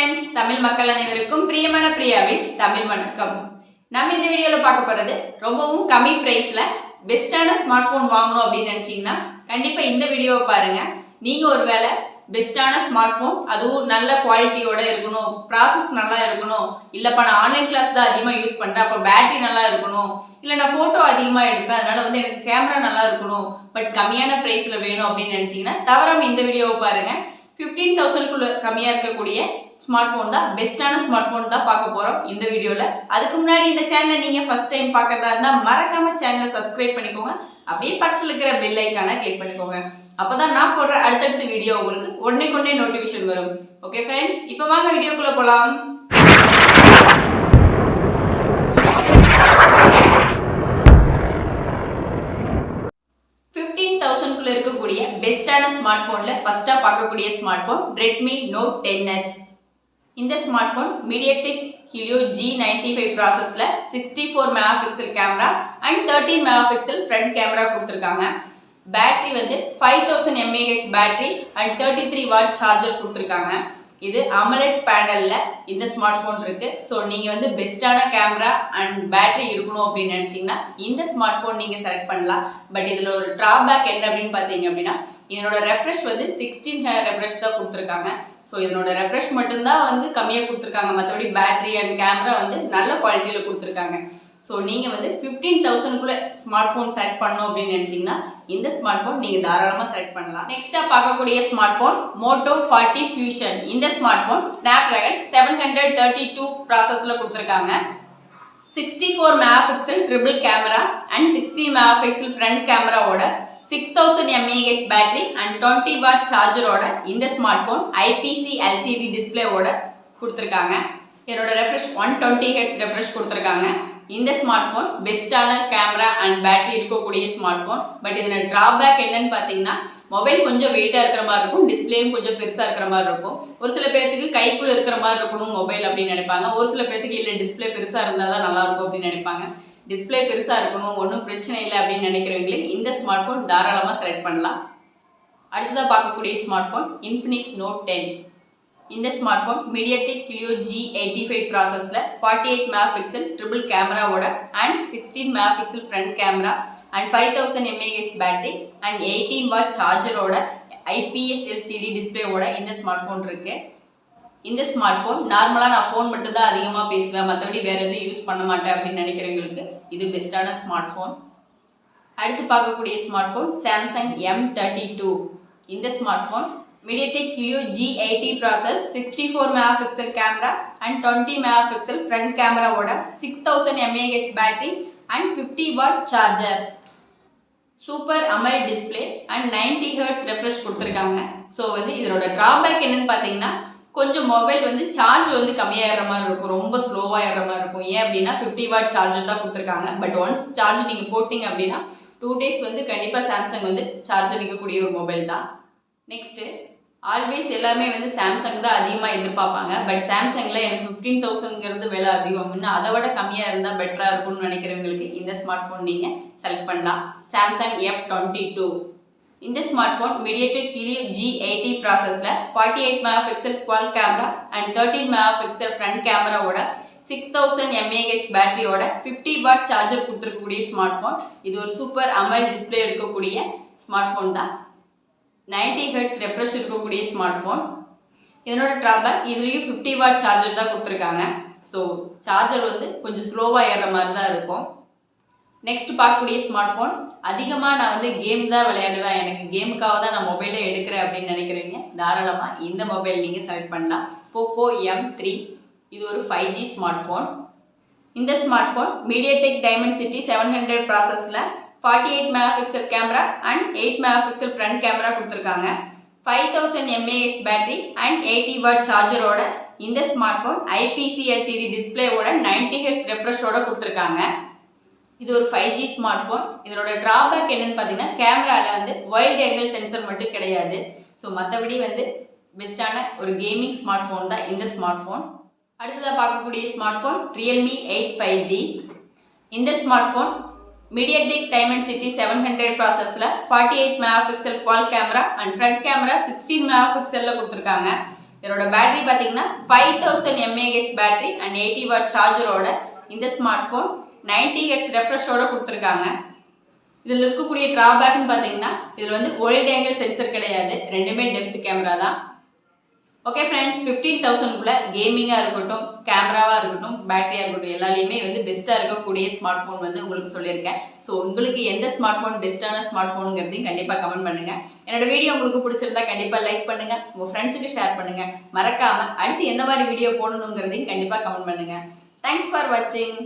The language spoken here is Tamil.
friends, தமிழ் மக்கள் அனைவருக்கும் பிரியமான பிரியாவின் தமிழ் வணக்கம். நம்ம இந்த வீடியோல பார்க்க போறது ரொம்பவும் கம்மி பிரைஸ்ல பெஸ்டான ஸ்மார்ட் போன் வாங்கணும் அப்படின்னு நினைச்சீங்கன்னா கண்டிப்பா இந்த வீடியோவை பாருங்க. நீங்க ஒருவேளை பெஸ்டான ஸ்மார்ட் போன் அதுவும் நல்ல குவாலிட்டியோட இருக்கணும், ப்ராசஸ் நல்லா இருக்கணும், இல்லப்பா நான் ஆன்லைன் கிளாஸ் தான் அதிகமாக யூஸ் பண்றேன், அப்போ பேட்டரி நல்லா இருக்கணும், இல்லை நான் போட்டோ அதிகமாக எடுப்பேன் அதனால வந்து எனக்கு கேமரா நல்லா இருக்கணும், பட் கம்மியான பிரைஸ்ல வேணும் அப்படின்னு நினைச்சீங்கன்னா தவறாம இந்த வீடியோவை பாருங்க. 15,000 கம்மியா இருக்கக்கூடிய ஸ்மார்ட் போன் தான், பெஸ்டான ஸ்மார்ட் போன் தான் பார்க்க போறோம் இந்த வீடியோல. அதுக்கு முன்னாடி இந்த சேனலை நீங்க ஃபர்ஸ்ட் டைம் பார்க்கறதா இருந்தா மறக்காம சேனலை சப்ஸ்கிரைப் பண்ணிக்கோங்க, அப்படியே பக்கத்துல இருக்கிற பெல் ஐகானை கிளிக் பண்ணிக்கோங்க. அப்பதான் நான் போடுற அடுத்தடுத்த வீடியோ உங்களுக்கு உடனே நோட்டிபிகேஷன் வரும். ஓகே ஃப்ரெண்ட்ஸ், இப்போ வாங்க வீடியோக்குள்ள போலாம். இருக்கக்கூடிய பெஸ்டான ஸ்மார்ட் போன்ல ஃபர்ஸ்டா பார்க்கக்கூடிய smart phone Redmi Note 10s. இந்த smart phone MediaTek Helio G95 ப்ராசஸ்ல 64 megapixel camera and 13 megapixel front camera கொடுத்திருக்காங்க. பேட்டரி வந்து 5000 mAh battery and 33 watt charger கொடுத்திருக்காங்க. இது AMOLED பேனல்ல இந்த ஸ்மார்ட் போன் இருக்கு. ஸோ நீங்க வந்து பெஸ்டான கேமரா அண்ட் பேட்டரி இருக்கணும் அப்படின்னு நினைச்சீங்கன்னா இந்த ஸ்மார்ட் போன் நீங்க செலக்ட் பண்ணலாம். பட் இதுல ஒரு டிராபேக் என்ன அப்படின்னு பாத்தீங்க அப்படின்னா இதனோட ரெஃப்ரெஷ் வந்து 16 Hz ரெஃப்ரெஷ் தான் கொடுத்துருக்காங்க. ஸோ இதனோட ரெஃப்ரெஷ் மட்டும்தான் வந்து கம்மியாக கொடுத்துருக்காங்க, மற்றபடி பேட்டரி அண்ட் கேமரா வந்து நல்ல குவாலிட்டியில் கொடுத்துருக்காங்க. ஸோ நீங்கள் வந்து 15,000 ஸ்மார்ட் ஃபோன் செலக்ட் பண்ணணும் அப்படின்னு நினச்சிங்கன்னா இந்த ஸ்மார்ட் ஃபோன் நீங்கள் தாராளமாக செலக்ட் பண்ணலாம். நெக்ஸ்ட்டாக பார்க்கக்கூடிய smart phone Moto G Fusion. இந்த ஸ்மார்ட் ஃபோன் Snapdragon 732 ப்ராசஸில் கொடுத்துருக்காங்க. 64 megapixel triple camera and 16 megapixel front கேமராவோட 6000 mAh பேட்டரி அண்ட் 20 வாட் சார்ஜரோட இந்த ஸ்மார்ட் ஃபோன் IPS LCD டிஸ்பிளேவோட கொடுத்துருக்காங்க. இதோட ரெஃப்ரெஷ் 120 Hz ரெஃப்ரெஷ் கொடுத்துருக்காங்க. இந்த ஸ்மார்ட் ஃபோன் பெஸ்டான கேமரா அண்ட் பேட்டரி இருக்கக்கூடிய ஸ்மார்ட் ஃபோன். பட் இதில் டிராபேக் என்னன்னு பார்த்தீங்கன்னா மொபைல் கொஞ்சம் வெயிட்டாக இருக்கிற மாதிரி இருக்கும், டிஸ்பிளேயும் கொஞ்சம் பெருசாக இருக்கிற மாதிரி இருக்கும். ஒரு சில பேர்த்துக்கு கைக்குள்ள இருக்கிற மாதிரி இருக்கணும் மொபைல் அப்படின்னு நினைப்பாங்க, ஒரு சில பேர்த்துக்கு இல்லை டிஸ்பிளே பெருசாக இருந்தால் தான் நல்லா இருக்கும் அப்படின்னு நினைப்பாங்க. டிஸ்பிளே பெருசாக இருக்கணும், ஒன்றும் பிரச்சனை இல்லை அப்படின்னு நினைக்கிறவங்களே இந்த ஸ்மார்ட் ஃபோன் தாராளமாக செலக்ட் பண்ணலாம். அடுத்ததாக பார்க்கக்கூடிய ஸ்மார்ட் ஃபோன் Infinix Note 10. இந்த smart phone MediaTek Helio G85 ப்ராசஸில் 48 மெகாபிக்சல் ட்ரிபிள் கேமராவோட and 16 megapixel front camera and 5000 mAh battery and 18 watt சார்ஜரோட IPS LCD டிஸ்பிளேவோட இந்த ஸ்மார்ட் ஃபோன் இருக்கு. இந்த ஸ்மார்ட் ஃபோன் நார்மலாக நான் ஃபோன் மட்டும் தான் அதிகமாக பேசுவேன், மற்றபடி வேற எதுவும் யூஸ் பண்ண மாட்டேன் அப்படின்னு நினைக்கிறவங்களுக்கு இது பெஸ்டான ஸ்மார்ட் ஃபோன். அடுத்து பார்க்கக்கூடிய ஸ்மார்ட் ஃபோன் Samsung M32. இந்த smart phone MediaTek Helio G80 process 64 megapixel camera and 20 megapixel front கேமராவோட 6000 mAh battery and 50 watt charger, super AMOLED display and 90 Hz refresh கொடுத்துருக்காங்க. ஸோ வந்து இதோட டிராபேக் என்னன்னு பார்த்தீங்கன்னா கொஞ்சம் மொபைல் வந்து சார்ஜ் வந்து கம்மியாக ஏற மாதிரி இருக்கும், ரொம்ப ஸ்லோவாக ஏற மாதிரி இருக்கும். ஏன் அப்படின்னா 50 வாட் சார்ஜர் தான் கொடுத்துருக்காங்க. பட் ஒன்ஸ் சார்ஜ் நீங்கள் போட்டிங்க அப்படின்னா 2 days வந்து கண்டிப்பாக சாம்சங் வந்து சார்ஜர் நிற்கக்கூடிய ஒரு மொபைல் தான். நெக்ஸ்ட்டு ஆல்வேஸ் எல்லாமே வந்து சாம்சங் தான் அதிகமாக எதிர்பார்ப்பாங்க. பட் சாம்சங்கில் எனக்கு 15,000ங்கிறது விலை அதிகம், இன்னும் அதை விட கம்மியாக இருந்தால் பெட்டராக இருக்கும்னு நினைக்கிறவங்களுக்கு இந்த ஸ்மார்ட் ஃபோன் நீங்கள் செலக்ட் பண்ணலாம். Samsung F22. இந்த smart phone MediaTek Helio G80 ப்ராசஸில் 48 megapixel quad camera and 13 megapixel front கேமராவோட 6000 mAh பேட்டரியோட 50 வாட் சார்ஜர் கொடுத்துருக்கக்கூடிய ஸ்மார்ட் ஃபோன். இது ஒரு சூப்பர் AMOLED டிஸ்பிளே இருக்கக்கூடிய ஸ்மார்ட் ஃபோன் தான். 90 Hz ரெஃப்ரெஷ் இருக்கக்கூடிய ஸ்மார்ட் ஃபோன். இதனோட டிராபேக் இதுலேயும் 50 வாட் சார்ஜர் தான் கொடுத்துருக்காங்க. ஸோ சார்ஜர் வந்து கொஞ்சம் ஸ்லோவாக ஏறுற மாதிரி தான் இருக்கும். நெக்ஸ்ட் பார்க்கக்கூடிய ஸ்மார்ட் ஃபோன் அதிகமாக நான் வந்து கேம் தான் விளையாடுவேன், எனக்கு கேமுக்காக தான் நான் மொபைலே எடுக்கிறேன் அப்படின்னு நினைக்கிறீங்க தாராளமாக இந்த மொபைல் நீங்கள் செலக்ட் பண்ணலாம். Poco M3. இது ஒரு 5G ஸ்மார்ட் ஃபோன். இந்த ஸ்மார்ட் ஃபோன் MediaTek Dimensity 700 ப்ராசஸில் 48 megapixel camera and 8 megapixel front camera கொடுத்துருக்காங்க. 5000 mAh பேட்டரி அண்ட் 80 வாட் சார்ஜரோட இந்த smart phone IPS LCD டிஸ்பிளேவோட 90 Hz ரெஃப்ரெஷோட கொடுத்துருக்காங்க. இது ஒரு 5G ஸ்மார்ட் ஃபோன். இதோட டிராபேக் என்னன்னு பார்த்தீங்கன்னா கேமராவில் வந்து வைல்ட் ஆங்கிள் சென்சர் மட்டும் கிடையாது. ஸோ மற்றபடி வந்து பெஸ்டான ஒரு கேமிங் ஸ்மார்ட் ஃபோன் தான் இந்த ஸ்மார்ட் ஃபோன். அடுத்ததாக பார்க்கக்கூடிய ஸ்மார்ட் ஃபோன் Realme 8 5G. இந்த ஸ்மார்ட் ஃபோன் MediaTek Dimensity 700 ப்ராசஸில் 48 megapixel quad camera and front camera 16 மெகாபிக்சலில் கொடுத்துருக்காங்க. இதோட பேட்டரி பார்த்தீங்கன்னா 5000 mAh பேட்டரி அண்ட் 80 வாட் சார்ஜரோட இந்த ஸ்மார்ட் ஃபோன் 90 Hz ரெஃப்ரெஷோட கொடுத்துருக்காங்க. இதில் இருக்கக்கூடிய ட்ராபேக்னு பார்த்தீங்கன்னா இதில் வந்து வைல்ட் ஆங்கிள் சென்சர் கிடையாது, ரெண்டுமே டெப்த் கேமரா தான். ஓகே ஃப்ரெண்ட்ஸ், 15,000குள்ள கேமிங்காக இருக்கட்டும், கேமராவாக இருக்கட்டும், பேட்டரியாக இருக்கட்டும், எல்லாலையுமே வந்து பெஸ்ட்டாக இருக்கக்கூடிய ஸ்மார்ட் ஃபோன் வந்து உங்களுக்கு சொல்லியிருக்கேன். ஸோ உங்களுக்கு எந்த ஸ்மார்ட் ஃபோன் பெஸ்ட்டான ஸ்மார்ட் ஃபோனுங்கிறதையும் கண்டிப்பாக கமெண்ட் பண்ணுங்கள். என்னோட வீடியோ உங்களுக்கு பிடிச்சிருந்தா கண்டிப்பாக லைக் பண்ணுங்கள், உங்கள் ஃப்ரெண்ட்ஸுக்கு ஷேர் பண்ணுங்கள். மறக்காமல் அடுத்து எந்த மாதிரி வீடியோ போடணுங்கிறதையும் கண்டிப்பாக கமெண்ட் பண்ணுங்கள். தேங்க்ஸ் ஃபார் வாட்சிங்.